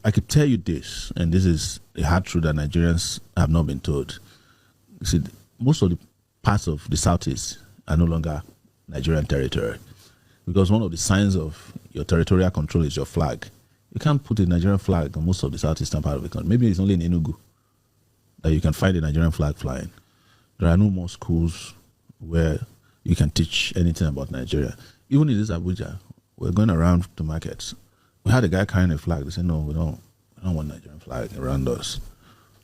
I could tell you this, and this is a hard truth that Nigerians have not been told. You see, most of the parts of the Southeast are no longer Nigerian territory, because one of the signs of your territorial control is your flag. You can't put a Nigerian flag on most of the southeastern part of the country. Maybe it's only in Enugu that you can find a Nigerian flag flying. There are no more schools where you can teach anything about Nigeria. Even in this Abuja, we're going around to markets. We had a guy carrying a flag. They said, no, we don't want Nigerian flag around us.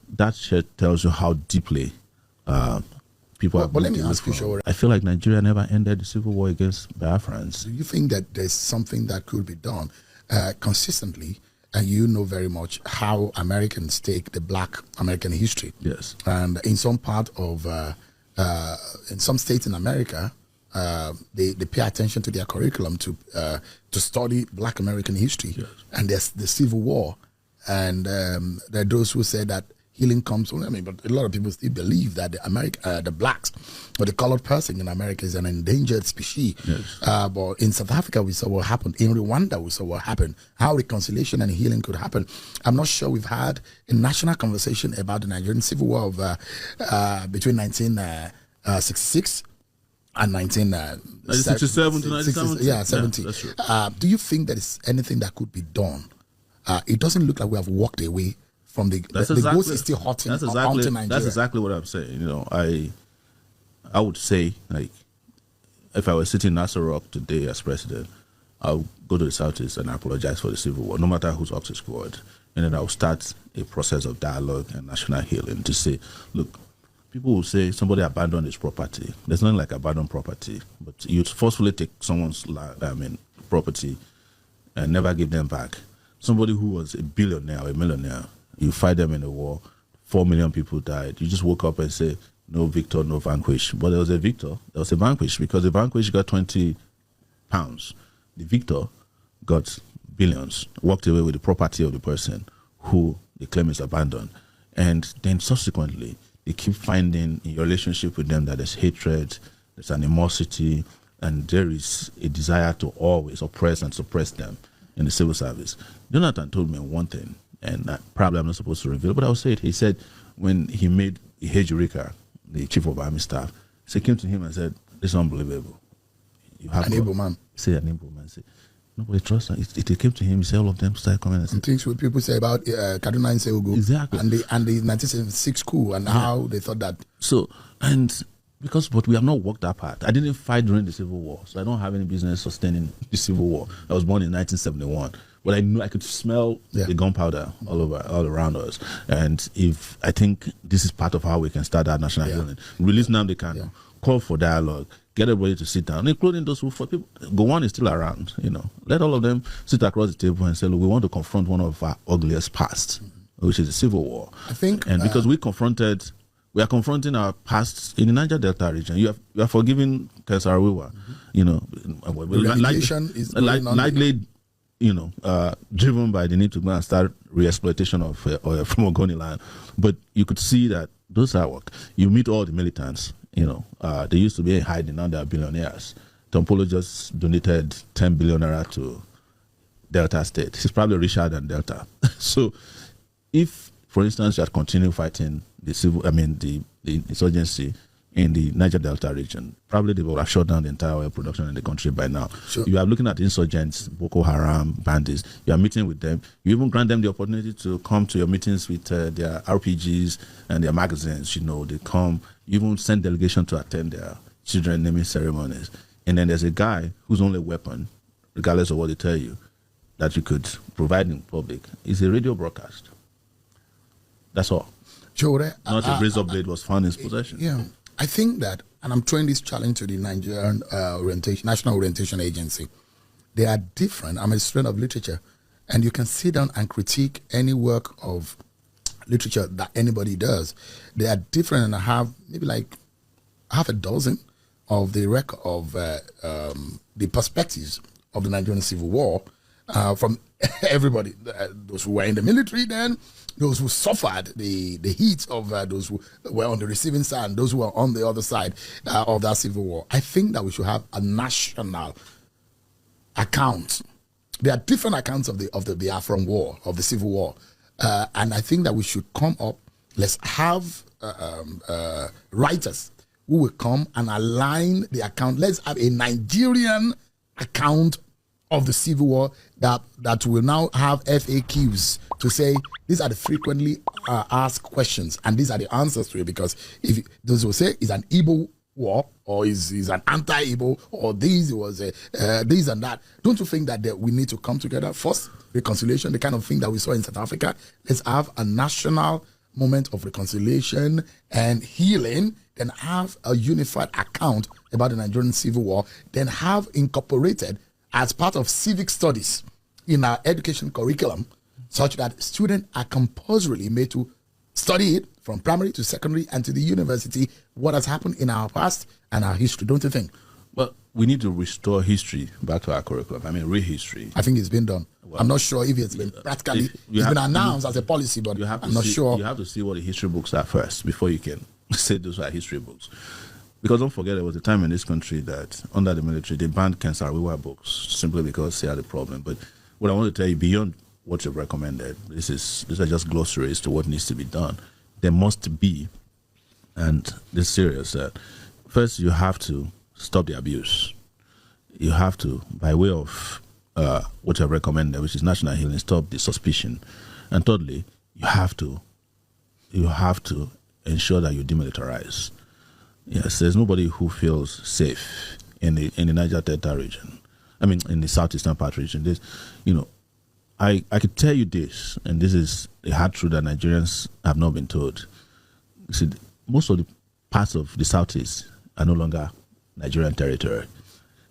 That shit tells you how deeply people have. But let me ask you, Sowore. I feel like Nigeria never ended the civil war against Biafrans. Do you think that there's something that could be done consistently? And you know very much how Americans take the Black American history. Yes. And in some part of, in some states in America, they pay attention to their curriculum to study Black American history. Yes. And there's the Civil War. And there are those who say that healing comes from, but a lot of people still believe that the blacks or the colored person in America is an endangered species. Yes. But in South Africa, we saw what happened. In Rwanda, we saw what happened. How reconciliation and healing could happen. I'm not sure we've had a national conversation about the Nigerian Civil War of between 1966 and 1967 to 1970. Yeah, 70. Yeah, that's true. Do you think there is anything that could be done? It doesn't look like we have walked away from the ghost is still haunting Nigeria. That's exactly what I'm saying. You know, I would say, like, if I was sitting in Nassau Rock today as president, I'll go to the Southeast and apologize for the Civil War, no matter whose ox is scored. And then I'll start a process of dialogue and national healing to say, look, people will say somebody abandoned his property. There's nothing like abandoned property, but you forcefully take someone's property and never give them back. Somebody who was a billionaire or a millionaire, you fight them in a war, 4 million people died. You just woke up and say, no victor, no vanquish. But there was a victor, there was a vanquish, because the vanquish got 20 pounds. The victor got billions, walked away with the property of the person who they claim is abandoned. And then subsequently, they keep finding in your relationship with them that there's hatred, there's animosity, and there is a desire to always oppress and suppress them in the civil service. Jonathan told me one thing, and probably I'm not supposed to reveal, but I'll say it. He said when he made Ihejurika, the chief of army staff, he came to him and said, "This is unbelievable. You have an Igbo man." Say an Igbo man. Say, nobody trusts him. It came to him. He said all of them started coming and said, things what people say about Kaduna and Seugu. Exactly. And the 1976 coup and how they thought that. So, but we have not worked that part. I didn't fight during the Civil War, so I don't have any business sustaining the Civil War. I was born in 1971. But I knew I could smell the gunpowder all around us. And I think this is part of how we can start our national healing. Release Nnamdi Kanu, call for dialogue, get everybody to sit down, including those who fought. People. Gowon is still around, Let all of them sit across the table and say, look, we want to confront one of our ugliest past, which is the Civil War. I think, and because we are confronting our past in the Niger Delta region. You are forgiving Kesarawiwa, likely, driven by the need to go and start re-exploitation of oil from Ogoni land. But you could see that those are work. You meet all the militants, they used to be hiding, now they are billionaires. Tompolo just donated 10 billion naira to Delta State. He's probably richer than Delta. So if, for instance, you had continued fighting the insurgency in the Niger Delta region, probably they would have shut down the entire oil production in the country by now. Sure. You are looking at insurgents, Boko Haram, bandits. You are meeting with them. You even grant them the opportunity to come to your meetings with their RPGs and their magazines. They come. You even send delegation to attend their children naming ceremonies. And then there's a guy whose only weapon, regardless of what they tell you, that you could provide in public is a radio broadcast. That's all. Sowore, not a razor blade was found in his possession. Yeah. I think that, and I'm throwing this challenge to the Nigerian National Orientation Agency. They are different. I'm a student of literature, and you can sit down and critique any work of literature that anybody does. They are different, and I have maybe like half a dozen of the record of the perspectives of the Nigerian Civil War from everybody. Those who were in the military then, those who suffered the heat of those who were on the receiving side, and those who were on the other side of that Civil War. I think that we should have a national account there are different accounts of the Biafran War, of the Civil War, and I think that we should come up. Let's have writers who will come and align the account. Let's have a Nigerian account of the Civil War that will now have FAQs to say these are the frequently asked questions and these are the answers to it. Because if those will say it's an Igbo war or is an anti-Igbo or this was this and that, don't you think that we need to come together first? Reconciliation, the kind of thing that we saw in South Africa. Let's have a national moment of reconciliation and healing, then have a unified account about the Nigerian Civil War, then have incorporated as part of civic studies in our education curriculum, such that students are compulsorily made to study it from primary to secondary and to the university, what has happened in our past and our history, don't you think? Well, we need to restore history back to our curriculum. I mean, real history. I think it's been done. Well, I'm not sure if it's been practically, it's been announced as a policy, but I'm not sure. You have to see what the history books are first before you can say those are history books. Because don't forget, there was a time in this country that under the military, they banned Kensarawiwa books simply because they had a problem. But what I want to tell you, beyond what you've recommended, these are just glossaries to what needs to be done. There must be, and this is serious, that first you have to stop the abuse. You have to, by way of what you have recommended, which is national healing, stop the suspicion. And thirdly, you have to ensure that you demilitarize. Yes, there's nobody who feels safe in the Niger Delta region. I mean, in the southeastern part region. I could tell you this, and this is a hard truth that Nigerians have not been told. You see, most of the parts of the southeast are no longer Nigerian territory,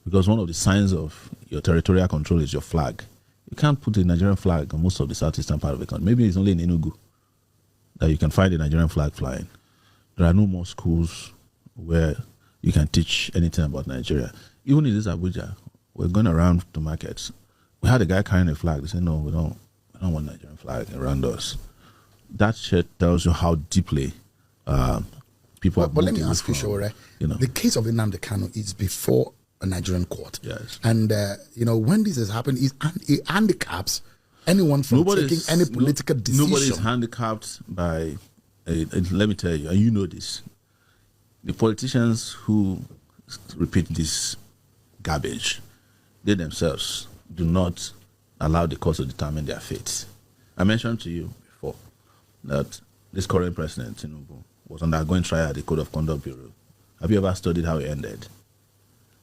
because one of the signs of your territorial control is your flag. You can't put a Nigerian flag on most of the southeastern part of the country. Maybe it's only in Enugu that you can find a Nigerian flag flying. There are no more schools where you can teach anything about Nigeria. Even in this Abuja, we're going around the markets. We had a guy carrying a flag. They said, no, we don't want Nigerian flag around us. That shit tells you how deeply people are. But let me ask you, Sowore, the case of Nnamdi Kanu is before a Nigerian court. Yes. And, when this has happened, it handicaps anyone from taking any political decision. Nobody is handicapped by, let me tell you, and you know this, the politicians who repeat this garbage, they themselves do not allow the courts to determine their fate. I mentioned to you before that this current president, Tinubu, was undergoing trial at the Code of Conduct Bureau. Have you ever studied how it ended?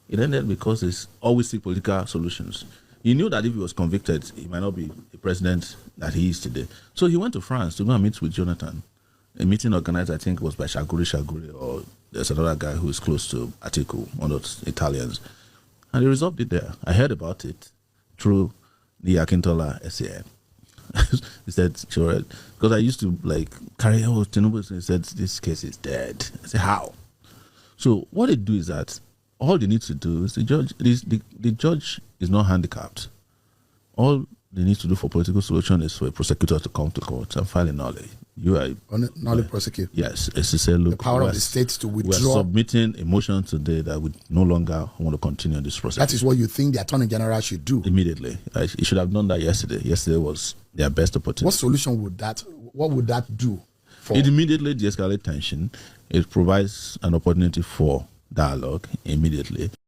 It ended because it's always seek political solutions. He knew that if he was convicted, he might not be the president that he is today. So he went to France to go and meet with Jonathan. A meeting organized, I think, was by Shaguri, or there's another guy who is close to Atiku, one of those Italians. And he resolved it there. I heard about it through the Akintola SAN. He said, sure, because I used to carry Tinubu. He said, this case is dead. I said, how? So what they do is that all they need to do is the judge is not handicapped. All they need to do for political solution is for a prosecutor to come to court and file a nolle. You are not prosecute. Yes, it's to say, look, the power of the state to withdraw. We're submitting a motion today that we no longer want to continue this process. That is what you think the Attorney General should do immediately. He should have done that yesterday. Yesterday was their best opportunity. What solution would that? What would that do? It immediately de-escalates tension. It provides an opportunity for dialogue immediately.